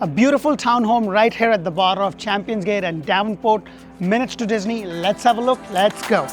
A beautiful townhome right here at the border of Champions Gate and Davenport. Minutes to Disney. Let's have a look. Let's go.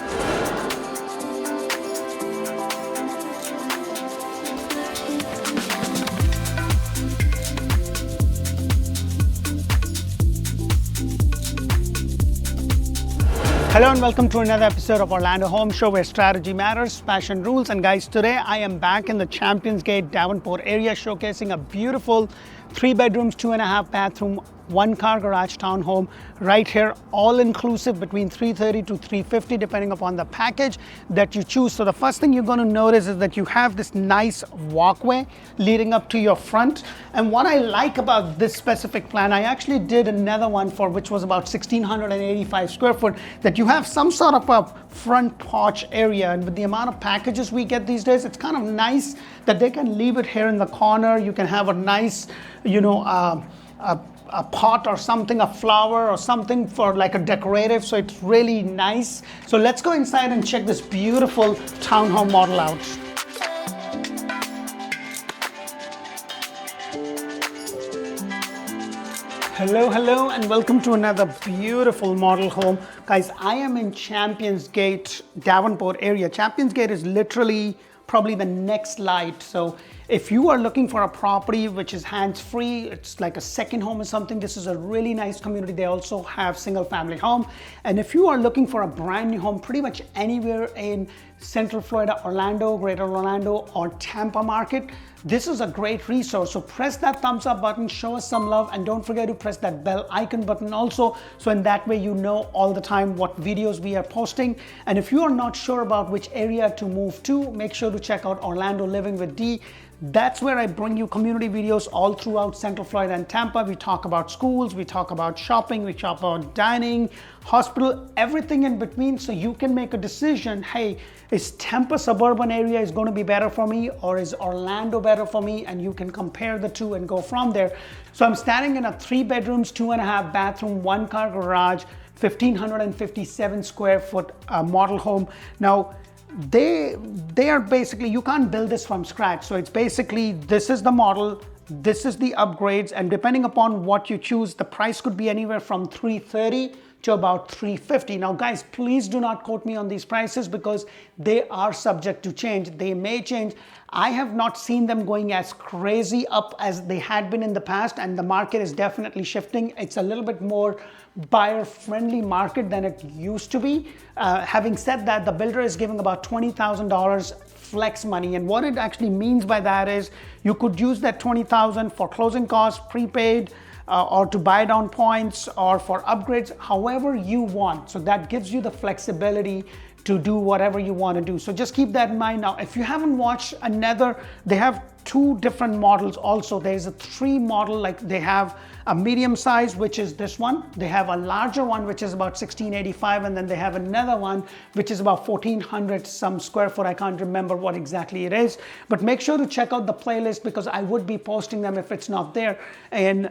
Hello and welcome to another episode of Orlando Home Show, where strategy matters, passion rules. And guys, today I am back in the Champions Gate Davenport area, showcasing a beautiful 3 bedrooms, 2.5 bathroom, 1-car garage townhome right here, all inclusive between $330 to $350 depending upon the package that you choose. So the first thing you're going to notice is that you have this nice walkway leading up to your front. And what I like about this specific plan, I actually did another one for which was about 1,685 square foot, that you have some sort of a front porch area. And with the amount of packages we get these days, it's kind of nice that they can leave it here in the corner. You can have a nice, a pot or something, a flower or something for like a decorative. So it's really nice. So let's go inside and check this beautiful townhome model out. Hello, and welcome to another beautiful model home. Guys, I am in Champions Gate, Davenport area. Champions Gate is literally probably the next light. So if you are looking for a property which is hands-free, it's like a second home or something, this is a really nice community. They also have single family home. And if you are looking for a brand new home, pretty much anywhere in Central Florida, Orlando, Greater Orlando, or Tampa market, this is a great resource. So press that thumbs up button, show us some love, and don't forget to press that bell icon button also, so in that way you know all the time what videos we are posting. And if you are not sure about which area to move to, make sure to check out Orlando Living with D. That's where I bring you community videos all throughout Central Florida and Tampa. We talk about schools, we talk about shopping, we talk about dining, hospital, everything in between, so you can make a decision. Hey, is Tampa suburban area is going to be better for me, or is Orlando better for me? And you can compare the two and go from there. So I'm standing in a 3 bedrooms, 2.5 bathroom, 1-car garage, 1,557 square foot model home. Now, they are basically, you can't build this from scratch. So it's basically, this is the model, this is the upgrades, and depending upon what you choose, the price could be anywhere from $330 to about $350. Now guys, please do not quote me on these prices because they are subject to change. They may change. I have not seen them going as crazy up as they had been in the past, and the market is definitely shifting. It's a little bit more buyer-friendly market than it used to be. Having said that, the builder is giving about $20,000 flex money, and what it actually means by that is you could use that $20,000 for closing costs, prepaid, or to buy down points, or for upgrades, however you want. So that gives you the flexibility to do whatever you want to do. So just keep that in mind. Now, if you haven't watched another, they have 2 different models also. There's a 3 model, like they have a medium size, which is this one. They have a larger one, which is about 1,685, and then they have another one, which is about 1,400 some square foot. I can't remember what exactly it is, but make sure to check out the playlist because I would be posting them if it's not there. And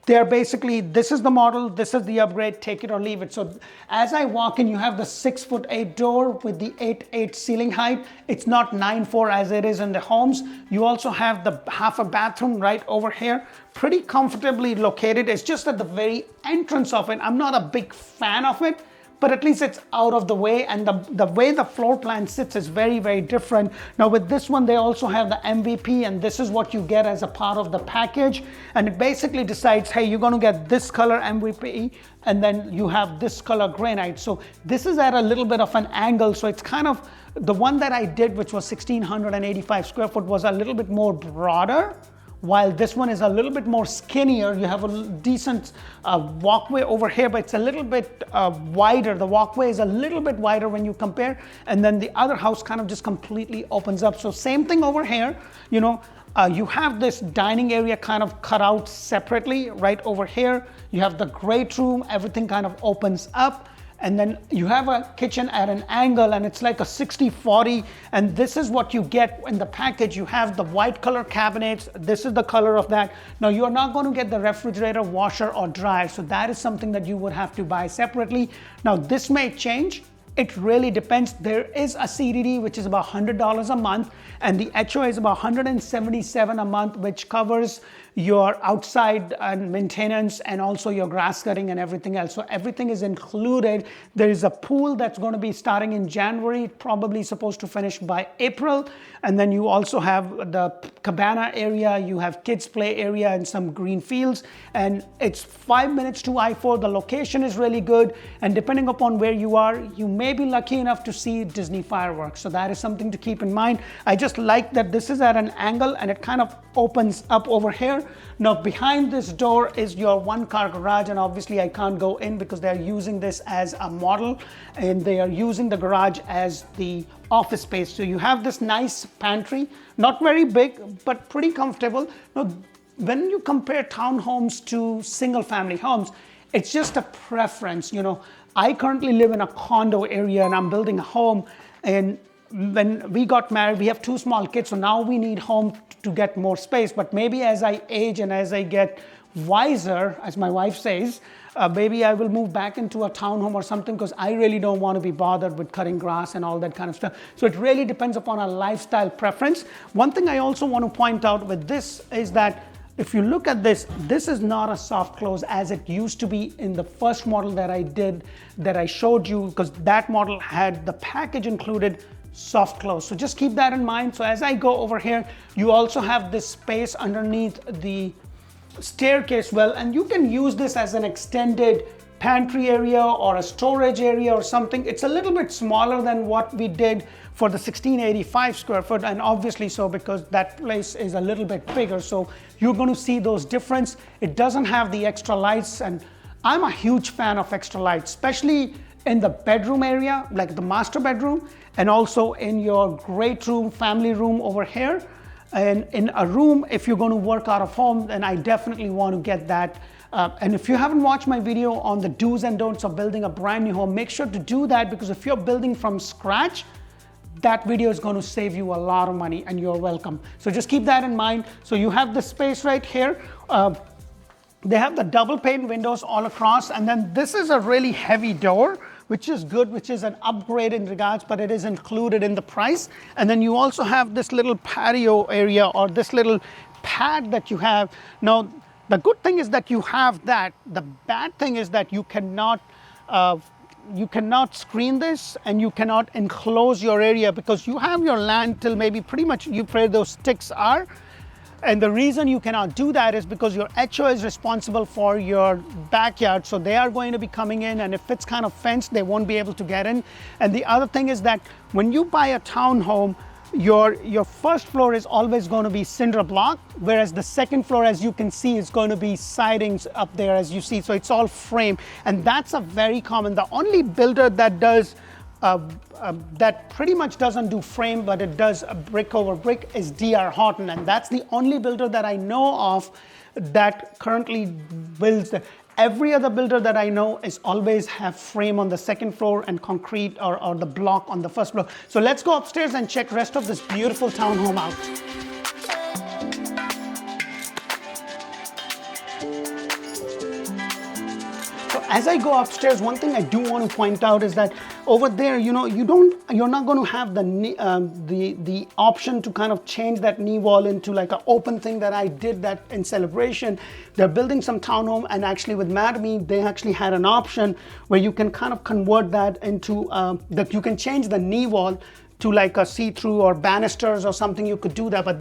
they're basically, this is the model, this is the upgrade, take it or leave it. So as I walk in, you have the 6'8" door with the 8'8" ceiling height. It's not 9'4" as it is in the homes. You also have the half a bathroom right over here, pretty comfortably located. It's just at the very entrance of it. I'm not a big fan of it, but at least it's out of the way, and the way the floor plan sits is very, very different. Now with this one, they also have the MVP, and this is what you get as a part of the package. And it basically decides, hey, you're gonna get this color MVP, and then you have this color granite. So this is at a little bit of an angle, so it's kind of, the one that I did, which was 1,685 square foot, was a little bit more broader, while this one is a little bit more skinnier. You have a decent walkway over here, but it's a little bit wider. The walkway is a little bit wider when you compare, and then the other house kind of just completely opens up. So same thing over here, you have this dining area kind of cut out separately right over here. You have the great room, everything kind of opens up. And then you have a kitchen at an angle, and it's like a 60-40, and this is what you get in the package. You have the white color cabinets. This is the color of that. Now, you're not going to get the refrigerator, washer, or dryer, so that is something that you would have to buy separately. Now, this may change. It really depends. There is a CDD, which is about $100 a month, and the HOA is about $177 a month, which covers your outside and maintenance, and also your grass cutting and everything else. So everything is included. There is a pool that's going to be starting in January, probably supposed to finish by April. And then you also have the cabana area, you have kids play area and some green fields. And it's 5 minutes to I-4. The location is really good. And depending upon where you are, you may be lucky enough to see Disney fireworks. So that is something to keep in mind. I just like that this is at an angle and it kind of opens up over here. Now behind this door is your one-car garage, and obviously I can't go in because they're using this as a model and they are using the garage as the office space. So you have this nice pantry, not very big but pretty comfortable. Now when you compare townhomes to single family homes, it's just a preference. I currently live in a condo area and I'm building a home, and when we got married, we have 2 small kids, so now we need home to get more space. But maybe as I age and as I get wiser, as my wife says, maybe I will move back into a townhome or something, because I really don't want to be bothered with cutting grass and all that kind of stuff. So it really depends upon our lifestyle preference. One thing I also want to point out with this is that if you look at this, this is not a soft close as it used to be in the first model that I did, that I showed you, because that model had the package included soft close. So just keep that in mind. So as I go over here, you also have this space underneath the staircase well, and you can use this as an extended pantry area or a storage area or something. It's a little bit smaller than what we did for the 1685 square foot, and obviously so because that place is a little bit bigger. So you're going to see those difference. It doesn't have the extra lights, and I'm a huge fan of extra lights, especially in the bedroom area, like the master bedroom, and also in your great room, family room over here. And in a room, if you're going to work out of home, then I definitely want to get that. And if you haven't watched my video on the do's and don'ts of building a brand new home, make sure to do that, because if you're building from scratch, that video is going to save you a lot of money, and you're welcome. So just keep that in mind. So you have the space right here. They have the double pane windows all across, and then this is a really heavy door, which is good, which is an upgrade in regards, but it is included in the price. And then you also have this little patio area, or this little pad that you have. Now, the good thing is that you have that. The bad thing is that you cannot screen this, and you cannot enclose your area, because you have your land till maybe pretty much where those sticks are. And the reason you cannot do that is because your HO is responsible for your backyard. So they are going to be coming in, and if it's kind of fenced, they won't be able to get in. And the other thing is that when you buy a townhome, your first floor is always going to be cinder block, whereas the second floor, as you can see, is going to be sidings up there, as you see. So it's all frame, and that's a very common. The only builder that does that pretty much doesn't do frame, but it does a brick over brick, is DR Horton, and that's the only builder that I know of that currently builds. Every other builder that I know is always have frame on the second floor and concrete or the block on the first floor. So let's go upstairs and check rest of this beautiful townhome out. As I go upstairs, one thing I do want to point out is that over there, you're not going to have the option to kind of change that knee wall into like an open thing that I did that in Celebration. They're building some townhome, and actually with Madame, they actually had an option where you can kind of convert that into that you can change the knee wall to like a see-through or banisters or something. You could do that, but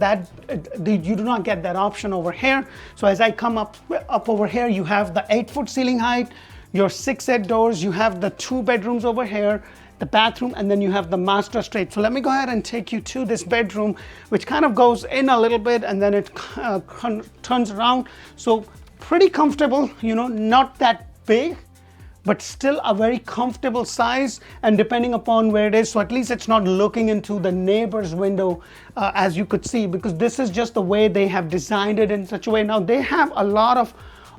you do not get that option over here. So as I come up over here, you have the 8-foot ceiling height, your 6 head doors, you have the 2 bedrooms over here, the bathroom, and then you have the master straight. So let me go ahead and take you to this bedroom, which kind of goes in a little bit and then it turns around. So pretty comfortable, not that big, but still a very comfortable size, and depending upon where it is, so at least it's not looking into the neighbor's window, as you could see, because this is just the way they have designed it in such a way. Now they have a lot of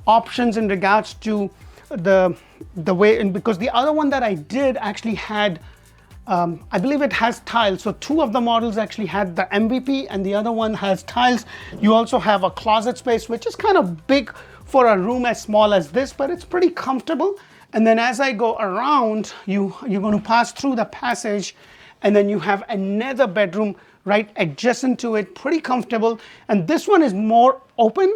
options in regards to the way, and because the other one that I did actually had, I believe it has tiles. So 2 of the models actually had the MVP, and the other one has tiles. You also have a closet space, which is kind of big for a room as small as this, but it's pretty comfortable. And then as I go around, you're going to pass through the passage, and then you have another bedroom right adjacent to it, pretty comfortable. And this one is more open,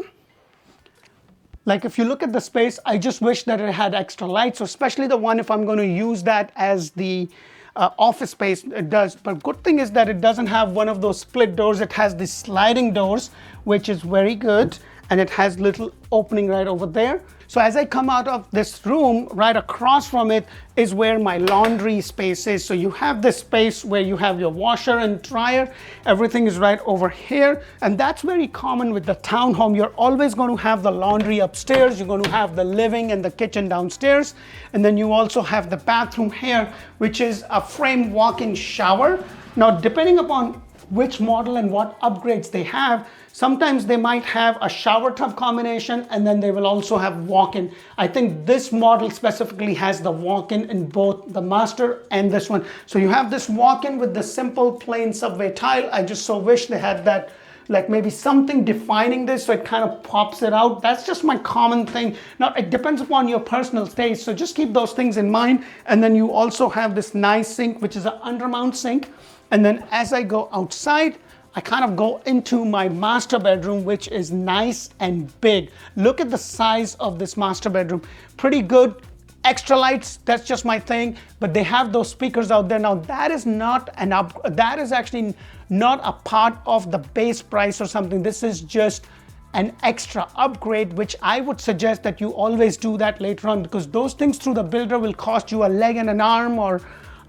Like if you look at the space, I just wish that it had extra lights, so especially the one if I'm going to use that as the office space, it does. But good thing is that it doesn't have one of those split doors. It has these sliding doors, which is very good. And it has little opening right over there. So as I come out of this room, right across from it is where my laundry space is. So you have this space where you have your washer and dryer. Everything is right over here. And that's very common with the townhome. You're always going to have the laundry upstairs. You're going to have the living and the kitchen downstairs. And then you also have the bathroom here, which is a frame walk-in shower. Now, depending upon which model and what upgrades they have, sometimes they might have a shower tub combination and then they will also have walk-in. I think this model specifically has the walk-in in both the master and this one. So you have this walk-in with the simple plain subway tile. I just so wish they had that, like maybe something defining this so it kind of pops it out. That's just my common thing. Now it depends upon your personal taste, so just keep those things in mind. And then you also have this nice sink, which is an undermount sink. And then as I go outside, I kind of go into my master bedroom, which is nice and big. Look at the size of this master bedroom. Pretty good. Extra lights, that's just my thing, but they have those speakers out there. Now that is not that is actually not a part of the base price or something. This is just an extra upgrade, which I would suggest that you always do that later on, because those things through the builder will cost you a leg and an arm, or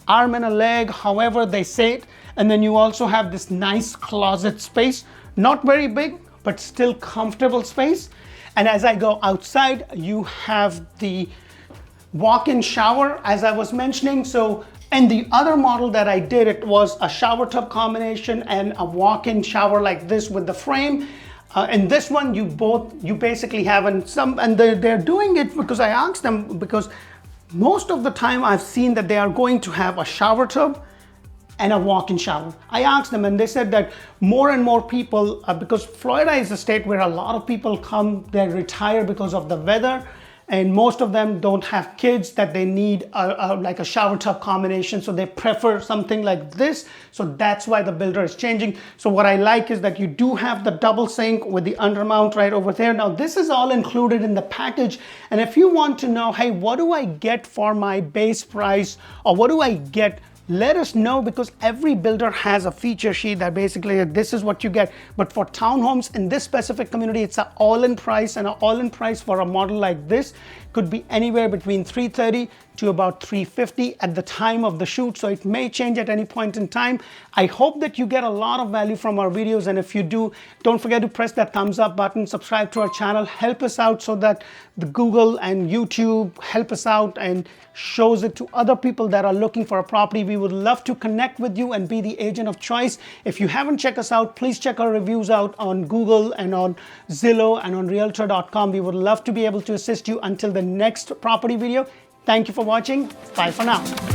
arm and a leg, however they say it. And then you also have this nice closet space, not very big, but still comfortable space. And as I go outside, you have the walk-in shower, as I was mentioning. So, and the other model that I did, it was a shower tub combination and a walk-in shower like this with the frame. And this one, you basically have, and they're doing it because I asked them, because most of the time I've seen that they are going to have a shower tub and a walk-in shower. I asked them and they said that more and more people, because Florida is a state where a lot of people come, they retire because of the weather, and most of them don't have kids that they need like a shower tub combination, so they prefer something like this. So that's why the builder is changing. So what I like is that you do have the double sink with the undermount right over there. Now this is all included in the package, and if you want to know, hey, what do I get for my base price, or what do I get, let us know, because every builder has a feature sheet that basically this is what you get. But for townhomes in this specific community, it's an all-in price, and an all-in price for a model like this could be anywhere between $330 to about $350 at the time of the shoot. So it may change at any point in time. I hope that you get a lot of value from our videos, and if you do, don't forget to press that thumbs up button, subscribe to our channel, help us out so that the Google and YouTube help us out and shows it to other people that are looking for a property. We would love to connect with you and be the agent of choice. If you haven't checked us out, please check our reviews out on Google and on Zillow and on Realtor.com. We would love to be able to assist you. Until the next property video, thank you for watching. Bye for now.